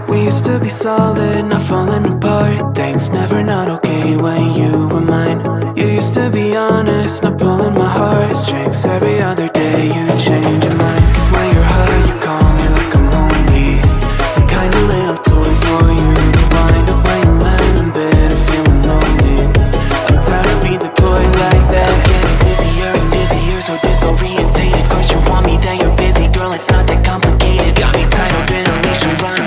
We used to be solid, not falling apart. Things never not okay when you were mine. You used to be honest, not pulling my heartstrings. Every other day you change your mind. Cause when you're high you call me like I'm lonely. Some kind of little toy for you to wind up when you lying in bed and feeling lonely. I'm tired of being deployed like that. Getting busier and busier, so disorientated. First you want me, then you're busy. Girl, it's not that complicated. Got me tied up in a leash and running.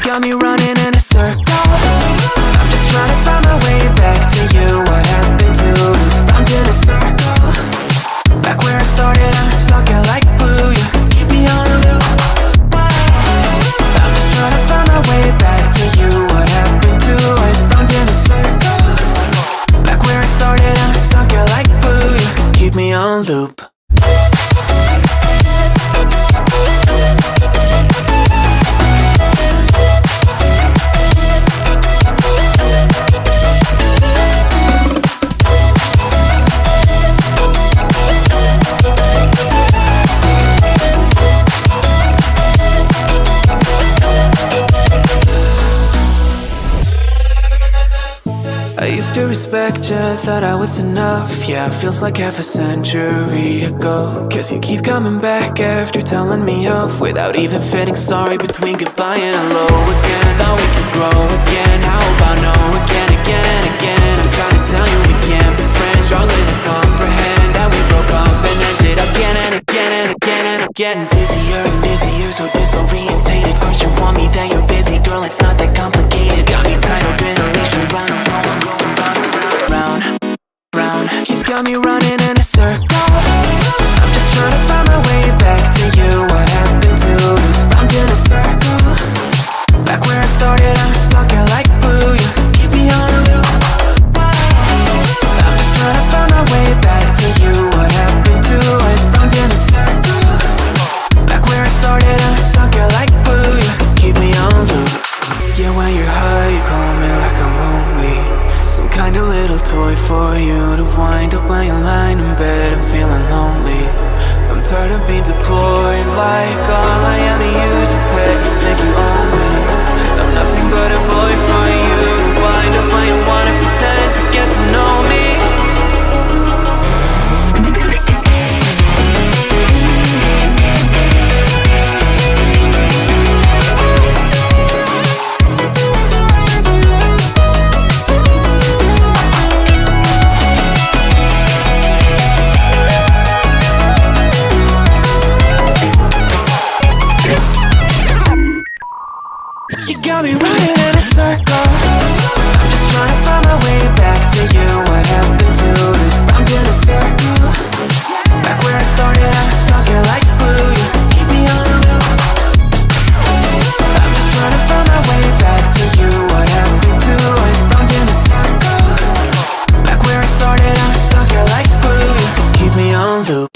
Got me running in a circle. I'm just trying to find my way back to you. What happened to us? Round in a circle. Back where I started, I'm stuck in like glue. You keep me on a loop. I'm just trying to find my way back to you. What happened to us? Round in a circle. Back where I started, I'm stuck in like glue. You keep me on loop. I used to respect you, thought I was enough. Yeah, feels like half a century ago. Cause you keep coming back after telling me off, without even fitting sorry between goodbye and hello again. Thought we could grow again, how about no again, again and again. I'm trying to tell you we can't be friends, struggling to comprehend that we broke up and ended again and again and again. And I'm getting busier and busier, so disorientated. First you want me, then you're busy. Girl, it's not that complicated. Got me tied up in a leash and running. You got me running in a circle. I'm just trying to find my way back to you. What happened to us? Round in a circle. Back where I started, I'm stuck in like glue. You keep me on a loop. I'm just trying to find my way back to you. What happened to us? Round in a circle. Back where I started, I'm stuck in like glue. You keep me on loop. Yeah, when you're high, you call me like I'm lonely. Some kind of little toy for you to wind up when you're lying in bed and feeling lonely. I'm tired of being deployed like all I am to you is a pet. You think you own me? I'm nothing but a boy for you to wind up when you wanna pretend to get to know me. You got me running in a circle. I'm just trying to find my way back to you. What happened to us? Round in a circle. Back where I started, I'm stuck in like glue. You keep me on a loop. I'm just trying to find my way back to you. What happened to us? Round in a circle. Back where I started, I'm stuck in like glue. You keep me on loop.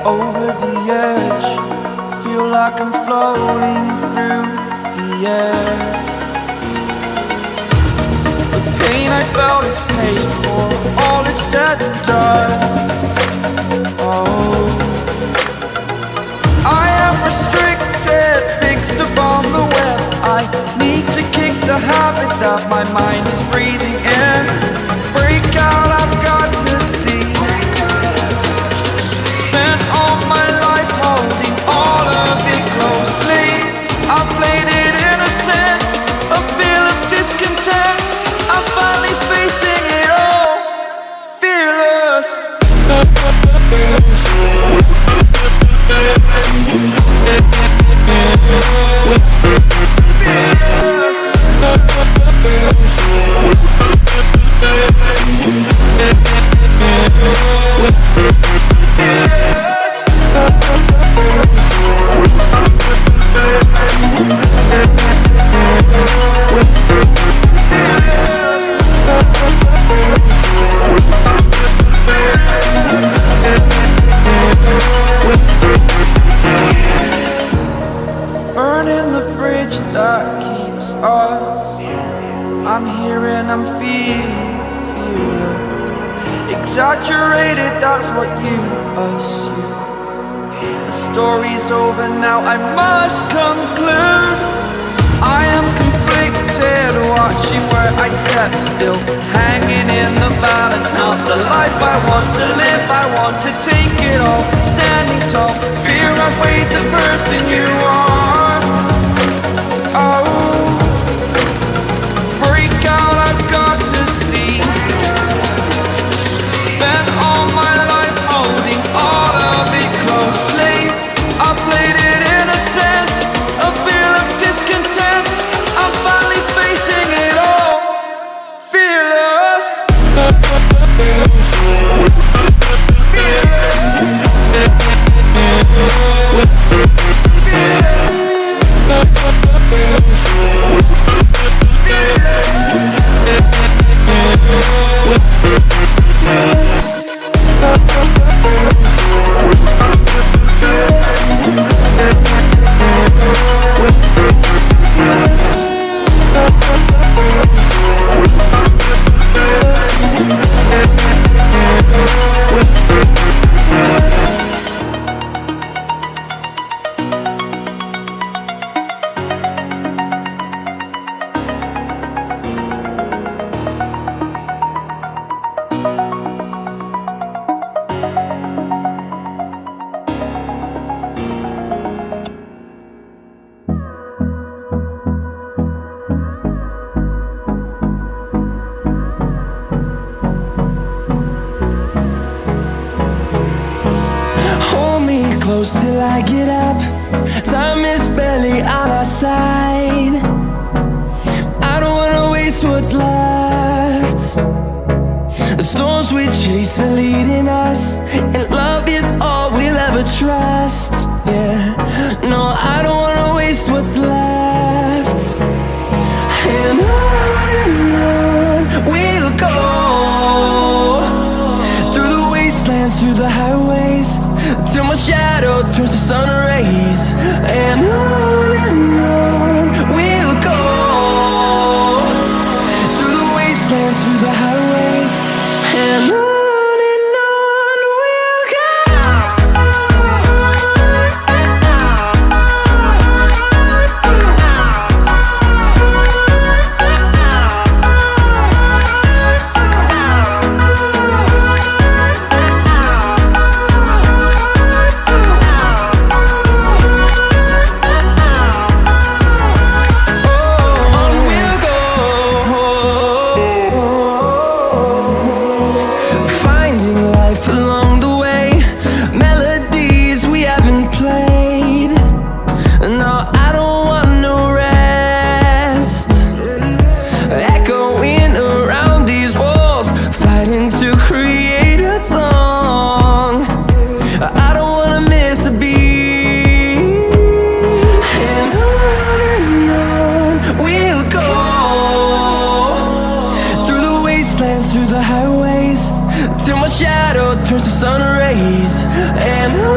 Over the edge, feel like I'm floating through the air. The pain I felt is paid for, all is said and done. Oh, I am restricted, fixed upon the web. I need to kick the habit that my mind is breathing in. Break out, I've got to see. Holding all of it closely, I played it innocent, a feel of discontent. I'm finally facing it all, fearless. Burning the bridge that keeps us. I'm here and I'm feeling fearless. Exaggerated, that's what you assume. The story's over now, I must conclude. I am conflicted, watching where I step still, hanging in the balance. Not the life I want to live, I want to take it all. Standing tall, fear I've weighed the person you are. Oh, break out, I've got to see. Spent all my life holding all of it closely. I played it innocent, a feel of discontent. I'm finally facing it all, fearless. Close till I get up. Time is barely on our side. I don't wanna waste what's left. The storms we chase are leading us, and love is all we'll ever trust. Yeah, no, I don't wanna waste what's left. And on we'll go, through the wastelands, through the highways, till my shadow turns to sun rays. And on we'll go, through the wastelands, through the highways, and on we'll go. sun rays and